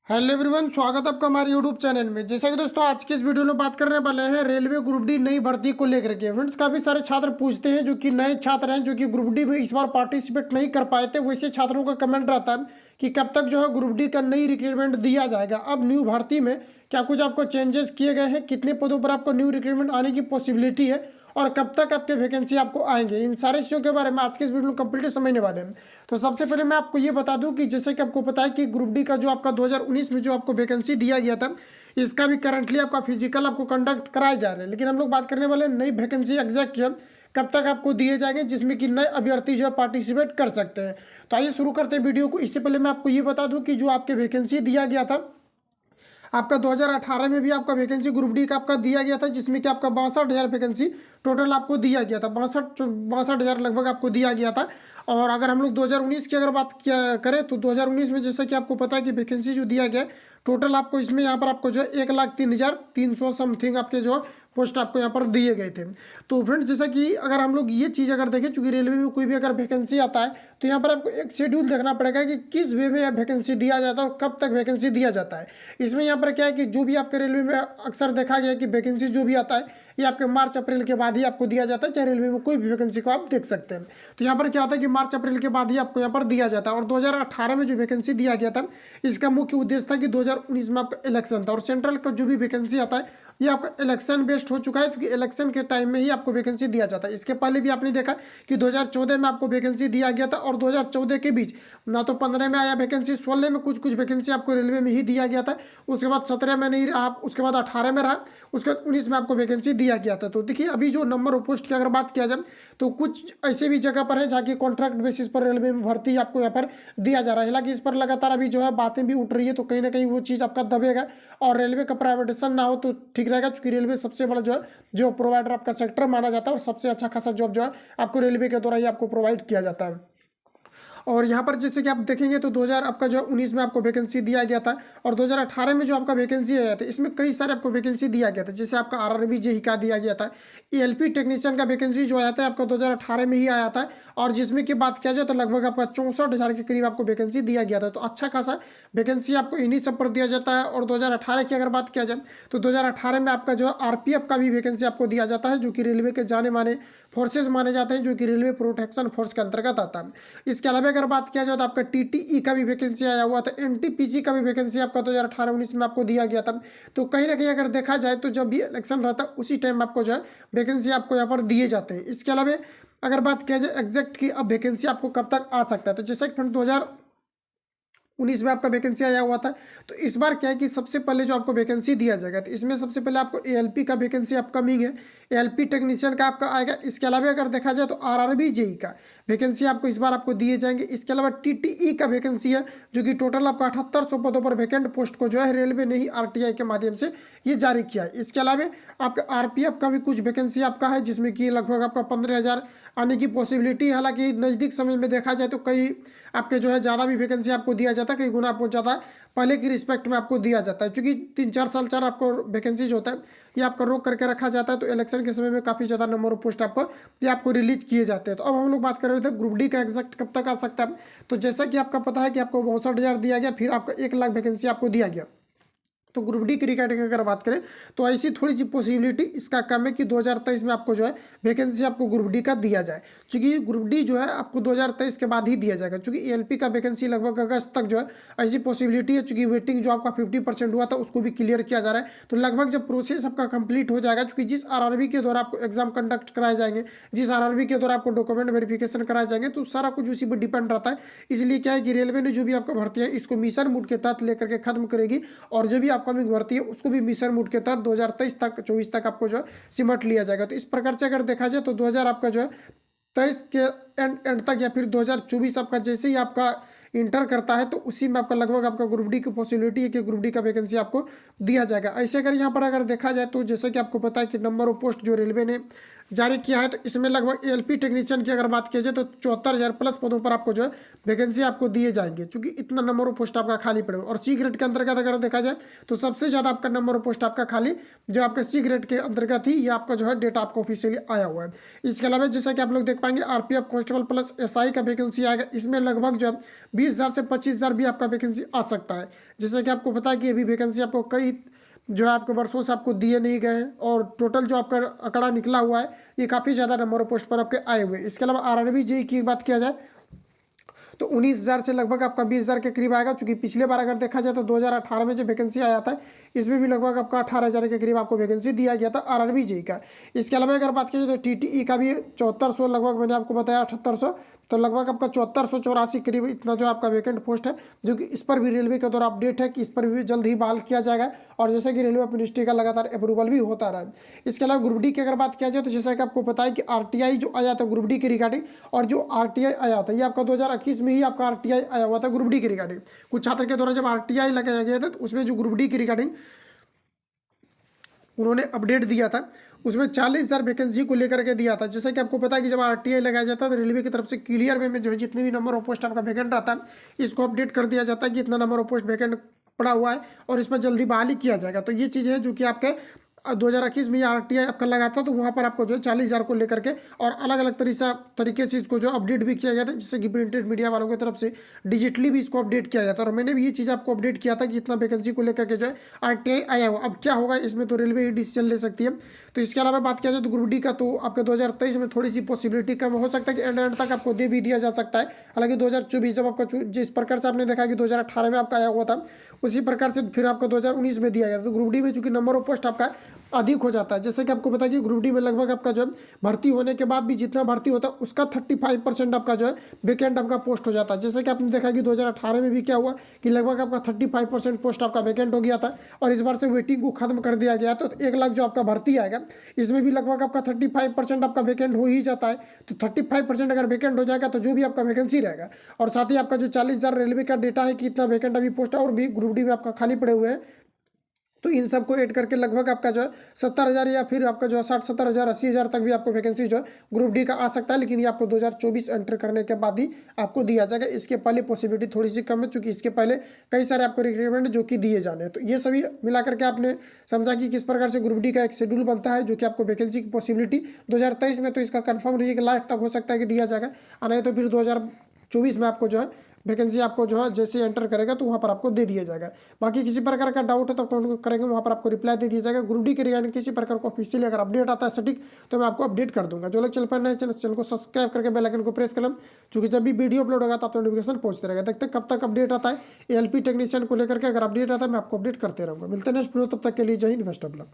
Hello everyone, स्वागत है आपका हमारे यूट्यूब चैनल में। जैसा कि दोस्तों आज के इस वीडियो में बात करने वाले हैं रेलवे ग्रुप डी नई भर्ती को लेकर के। फ्रेंड्स, काफ़ी सारे छात्र पूछते हैं जो कि नए छात्र हैं जो कि ग्रुप डी में इस बार पार्टिसिपेट नहीं कर पाए थे, वैसे छात्रों का कमेंट रहता है कि कब तक जो है ग्रुप डी का नई रिक्रूटमेंट दिया जाएगा। अब न्यू भर्ती में क्या कुछ आपको चेंजेस किए गए हैं, कितने पदों पर आपको न्यू रिक्रूटमेंट आने की पॉसिबिलिटी है और कब तक आपके वैकेंसी आपको आएंगे, इन सारी चीज़ों के बारे में आज के इस वीडियो में कंप्लीट समझने वाले हैं। तो सबसे पहले मैं आपको ये बता दूं कि जैसे कि आपको पता है कि ग्रुप डी का जो आपका 2019 में जो आपको वैकेंसी दिया गया था, इसका भी करंटली आपका फिजिकल आपको कंडक्ट कराए जा रहे हैं। लेकिन हम लोग बात करने वाले नई वैकेंसी एग्जैक्ट जो है कब तक आपको दिए जाएंगे, जिसमें कि नए अभ्यर्थी जो है पार्टिसिपेट कर सकते हैं। तो आइए शुरू करते हैं वीडियो को। इससे पहले मैं आपको ये बता दूं कि जो आपके वैकेंसी दिया गया था आपका 2018 में भी आपका वैकेंसी ग्रुप डी का आपका दिया गया था, जिसमें कि आपका 62,000 वैकेंसी टोटल आपको दिया गया था। 62,000 लगभग आपको दिया गया था। और अगर हम लोग 2019 की अगर बात किया करें तो 2019 में जैसा कि आपको पता है कि वैकेंसी जो दिया गया टोटल आपको इसमें यहाँ पर आपको जो है 1,03,300 समथिंग आपके जो पोस्ट आपको यहाँ पर दिए गए थे। तो फ्रेंड्स, जैसा कि अगर हम लोग ये चीज़ अगर देखें, चूंकि रेलवे में कोई भी अगर वैकेंसी आता है तो यहाँ पर आपको एक शेड्यूल देखना पड़ेगा कि किस वे में वैकेंसी दिया जाता है और कब तक वैकेंसी दिया जाता है। इसमें यहाँ पर क्या है कि जो भी आपके रेलवे में अक्सर देखा गया है कि वैकेंसी जो भी आता है ये आपके मार्च अप्रैल के बाद ही आपको दिया जाता है, चाहे रेलवे में कोई भी वैकेंसी को आप देख सकते हैं। तो यहाँ पर क्या होता है कि मार्च अप्रैल के बाद ही आपको यहाँ पर दिया जाता है। और 2018 में जो वैकेंसी दिया गया था इसका मुख्य उद्देश्य था कि 2019 में आपका इलेक्शन था और सेंट्रल का जो भी वैकेंसी आता है ये आपका इलेक्शन बेस्ड हो चुका है, क्योंकि इलेक्शन के टाइम में ही आपको वैकेंसी दिया जाता है। इसके पहले भी आपने देखा कि 2014 में आपको वैकेंसी दिया गया था और 2014 के बीच ना तो 15 में आया वैकेंसी, 16 में कुछ वैकेंसी आपको रेलवे में ही दिया गया था, उसके बाद 17 में नहीं रहा, उसके बाद 18 में रहा, उसके बाद 19 में आपको वैकेंसी दिया गया था। तो देखिए अभी जो नंबर ऑफ पोस्ट की अगर बात किया जाए तो कुछ ऐसे भी जगह पर है जहाँ की कॉन्ट्रैक्ट बेसिस पर रेलवे में भर्ती आपको यहाँ पर दिया जा रहा है। हालांकि इस पर लगातार अभी जो है बातें भी उठ रही है, तो कहीं ना कहीं वो चीज़ आपका दबेगा और रेलवे का प्राइवेटेशन ना हो तो ठीक रहेगा, क्योंकि रेलवे सबसे बड़ा जो है जो प्रोवाइडर आपका सेक्टर माना जाता है और सबसे अच्छा खासा जॉब जो है आपको रेलवे के द्वारा ही आपको प्रोवाइड किया जाता है। और यहाँ पर जैसे कि आप देखेंगे तो 2000 आपका जो 19 में आपको वैकेंसी दिया गया था और 2018 में जो आपका वैकेंसी आया था इसमें कई सारे आपको वैकेंसी दिया गया था। जैसे आपका आरआरबी जेई का दिया गया था, एएलपी टेक्नीशियन का वैकेंसी जो आया था आपका 2018 में ही आया था, और जिसमें की बात किया जाए तो लगभग आपका 64,000 के करीब आपको वैकेंसी दिया गया था। तो अच्छा खासा वैकेंसी आपको इन्हीं सब पर दिया जाता है। और 2018 की अगर बात किया जाए तो 2018 में आपका जो आरपीएफ का भी वैकेंसी आपको दिया जाता है, जो कि रेलवे के जाने माने फोर्सेज माने जाते हैं, जो कि रेलवे प्रोटेक्शन फोर्स के अंतर्गत आता है। इसके अलावा अगर बात किया जाए तो आपका टीटीई का भी वैकेंसी आया हुआ था, एनटीपीसी का भी वैकेंसी आपका 2018-19 में आपको दिया गया था। तो कहीं ना कहीं अगर देखा जाए तो जब भी इलेक्शन रहता है उसी टाइम आपको जो है वैकेंसी आपको यहाँ पर दिए जाते हैं। इसके अलावा अगर बात किया जाए एग्जैक्ट की अब वैकेंसी आपको कब तक आ सकता है, तो जैसे कि 2019 में आपका वैकेंसी आया हुआ था, तो इस बार क्या है कि सबसे पहले जो आपको वैकेंसी दिया जाएगा तो इसमें सबसे पहले आपको एएलपी का वैकेंसी अपकमिंग है, एएलपी टेक्नीशियन का आपका आएगा। इसके अलावा अगर देखा जाए तो आरआरबी जेई का वैकेंसी आपको इस बार आपको दिए जाएंगे। इसके अलावा टीटीई का वैकेंसी है, जो कि टोटल आपका 7800 पदों पर वैकेंट पोस्ट को जो है रेलवे ने ही आरटीआई के माध्यम से ये जारी किया है। इसके अलावा आपका आरपीएफ का भी कुछ वैकेंसी आपका है, जिसमें कि लगभग आपका 15,000 आने की पॉसिबिलिटी है। हालांकि नज़दीक समय में देखा जाए तो कई आपके जो है ज़्यादा भी वैकेंसी आपको दिया जाता है, कई गुना आपको ज़्यादा पहले की रिस्पेक्ट में आपको दिया जाता है, क्योंकि 3-4 साल चार आपको वैकेंसी जो होता है ये आपका रोक करके रखा जाता है। तो इलेक्शन के समय में काफ़ी ज़्यादा नंबर ऑफ पोस्ट आपको ये आपको रिलीज किए जाते हैं। तो अब हम लोग बात कर रहे थे ग्रुप डी का एग्जैक्ट कब तक आ सकता है। तो जैसा कि आपका पता है कि आपको 62,000 दिया गया, फिर आपको 1,00,000 वैकेंसी आपको दिया गया। तो ग्रुप डी की रिगार्डिंग अगर बात करें तो ऐसी थोड़ी सी पॉसिबिलिटी इसका कम है कि 2023 में आपको जो है वैकेंसी आपको ग्रुप डी का दिया जाए, क्योंकि ग्रुप डी जो है आपको 2023 के बाद ही दिया जाएगा, क्योंकि एएलपी का वैकेंसी लगभग अगस्त तक जो है ऐसी पॉसिबिलिटी है, चूंकि वेटिंग जो आपका 50% हुआ था उसको भी क्लियर किया जा रहा है। तो लगभग जब प्रोसेस आपका कंप्लीट हो जाएगा, क्योंकि जिस आरआरबी के द्वारा आपको एग्जाम कंडक्ट कराए जाएंगे, जिस आरआरबी के द्वारा आपको डॉक्यूमेंट वेरिफिकेशन कराए जाएंगे, तो सारा कुछ उसी पर डिपेंड रहता है। इसलिए क्या है कि रेलवे ने जो भी आपका भर्ती है इसको मिशन मोड के तहत लेकर के खत्म करेगी, और जो भी अपकमिंग भर्ती है उसको भी मिशन मोड के तहत 2023 तक 24 तक आपको जो है सिमट लिया जाएगा। तो इस प्रकार से अगर देखा जाए तो 2000 आपका जो है 23 के एंड तक या फिर 2024 आपका जैसे ही आपका इंटर करता है तो उसी में आपका लगभग आपका ग्रुप डी की पॉसिबिलिटी है कि ग्रुप डी का वैकेंसी आपको दिया जाएगा। ऐसे अगर यहाँ पर अगर देखा जाए तो जैसे कि आपको पता है कि नंबर ऑफ पोस्ट जो रेलवे ने जारी किया है। तो इसमें लगभग एएलपी टेक्नीशियन की अगर बात की जाए तो 74,000 प्लस पदों पर आपको जो है वैकेंसी आपको दिए जाएंगे, क्योंकि इतना नंबर ऑफ पोस्ट आपका खाली पड़े। और सी ग्रेड के अंतर्गत अगर देखा जाए तो सबसे ज़्यादा आपका नंबर ऑफ पोस्ट आपका खाली जो आपका सी ग्रेड के अंतर्गत ही ये आपका जो है डेटा आपको ऑफिशियली आया हुआ है। इसके अलावा जैसा कि आप लोग देख पाएंगे आरपीएफ कांस्टेबल प्लस एसआई का वैकेंसी आएगा। इसमें लगभग जो है 20,000 से 25,000 भी आपका वैकेंसी आ सकता है। जैसे कि आपको पता है कि अभी वैकेंसी आपको कई जो है आपके वर्षों से आपको दिए नहीं गए हैं, और टोटल जो आपका आंकड़ा निकला हुआ है ये काफ़ी ज़्यादा नंबर ऑफ पोस्ट पर आपके आए हुए हैं। इसके अलावा आरआरबी जेई की बात किया जाए तो 19,000 से लगभग आपका 20,000 के करीब आएगा, क्योंकि पिछले बार अगर देखा जाए तो 2018 में जो वैकेंसी आया था इसमें भी लगभग आपका 18,000 के करीब आपको वैकेंसी दिया गया था आरआरबी जेई का। इसके अलावा अगर बात की जाए तो टीटीई का भी 7400 लगभग, मैंने आपको बताया 7800, तो लगभग आपका 7484 करीब इतना जो आपका वैकेंट पोस्ट है, जो कि इस पर भी रेलवे के द्वारा अपडेट है कि इस पर भी जल्द ही बहाल किया जाएगा, और जैसे कि रेलवे मिनिस्ट्री का लगातार अप्रूवल भी होता रहा है। इसके अलावा ग्रुप डी की अगर बात किया जाए तो जैसा कि आपको पता है कि आरटीआई जो आया था ग्रुप डी के रिगार्डिंग, और जो आरटीआई आया था ये आपका 2021 में ही आपका आरटीआई आया हुआ था ग्रुप डी के रिगार्डिंग। कुछ छात्र के द्वारा जब आरटीआई लगाया गया था तो उसमें जो ग्रुप डी के रिगार्डिंग उन्होंने अपडेट दिया था, उसमें 40,000 वैकेंसी को लेकर के दिया था। जैसे कि आपको पता है कि जब आरटीआई लगाया जाता है तो रेलवे की तरफ से क्लियर वे में जो है जितने भी नंबर ऑफ पोस्ट आपका वैकेंट रहता है इसको अपडेट कर दिया जाता है कि इतना नंबर ऑफ पोस्ट वैकेंट पड़ा हुआ है और इस पर जल्दी बहाली किया जाएगा। तो ये चीज़ है जो कि आपके 2021 में आरटीआई आपका लगा था, तो वहाँ पर आपको जो है 40,000 को लेकर के और अलग अलग तरीके से इसको जो अपडेट भी किया गया था, जिससे कि प्रिंटेड मीडिया वालों की तरफ से डिजिटली भी इसको अपडेट किया जाता है। और मैंने भी ये चीज़ आपको अपडेट किया था कि इतना वैकेंसी को लेकर के जो है आरटीआई आया हुआ। अब क्या होगा इसमें तो रेलवे ही डिसीजन ले सकती है। तो इसके अलावा बात किया जाए तो ग्रुप डी का तो आपके 2023 में थोड़ी सी पॉसिबिलिटी कम हो सकता है कि एंड तक आपको दे भी दिया जा सकता है। हालांकि 2024 जब आपका जिस प्रकार से आपने देखा कि 2018 में आपका आया हुआ था उसी प्रकार से फिर आपको 2019 में दिया गया। तो ग्रुप डी में चूंकि नंबर ऑफ पोस्ट आपका अधिक हो जाता है, जैसे कि आपको पता है कि ग्रुप डी में लगभग आपका जो है भर्ती होने के बाद भी जितना भर्ती होता है उसका 35% आपका जो है वैकेंट आपका पोस्ट हो जाता है। जैसे कि आपने देखा कि 2018 में भी क्या हुआ कि लगभग आपका 35% पोस्ट आपका वैकेंट हो गया था, और इस बार से वेटिंग को खत्म कर दिया गया। तो 1 लाख जो आपका भर्ती आएगा इसमें भी लगभग आपका 35% आपका वैकेंट हो ही जाता है। तो 35% अगर वैकेंट हो जाएगा तो जो भी आपका वैकेंसी रहेगा, और साथ ही आपका जो 40,000 रेलवे का डेटा है कि इतना वैकेंट अभी पोस्ट है और भी ग्रुप डी में आपका खाली पड़े हुए हैं, तो इन सबको ऐड करके लगभग आपका जो है 70,000 या फिर आपका जो है 60-70,000 80,000 तक भी आपको वैकेंसी जो है ग्रुप डी का आ सकता है। लेकिन ये आपको 2024 एंटर करने के बाद ही आपको दिया जाएगा। इसके पहले पॉसिबिलिटी थोड़ी सी कम है, क्योंकि इसके पहले कई सारे आपको रिक्रूटमेंट जो कि दिए जाने हैं। तो ये सभी मिला करके आपने समझा कि किस प्रकार से ग्रुप डी का एक शेड्यूल बनता है, जो कि आपको वैकेंसी की पॉसिबिलिटी 2023 में तो इसका कन्फर्म रही है कि लास्ट तक हो सकता है कि दिया जाएगा, और नहीं तो फिर 2024 में आपको जो है वैकेंसी आपको जो है जैसे एंटर करेगा तो वहाँ पर आपको दे दिया जाएगा। बाकी किसी प्रकार का डाउट है तो कमेंट करेंगे, वहाँ पर आपको रिप्लाई दे दिया जाएगा। ग्रुप डी के रिगार्डिंग किसी प्रकार को ऑफिशियली अगर अपडेट आता है सटीक तो मैं आपको अपडेट कर दूंगा। जो लोग चल पर नए चैनल को सब्सक्राइब करके बेल आइकन को प्रेस कर लें, क्योंकि जब भी वीडियो अपलोड होगा तो आपको नोटिफिकेशन पहुंचते रहेगा। देखते हैं कब तक अपडेट आता है एएलपी टेक्नीशियन को लेकर के। अगर अपडेट आता है मैं आपको अपडेट करते रहूँगा। मिलते हैं नेक्स्ट वीडियो, तब तक के लिए जय हिंद, बेस्ट ऑफ लक।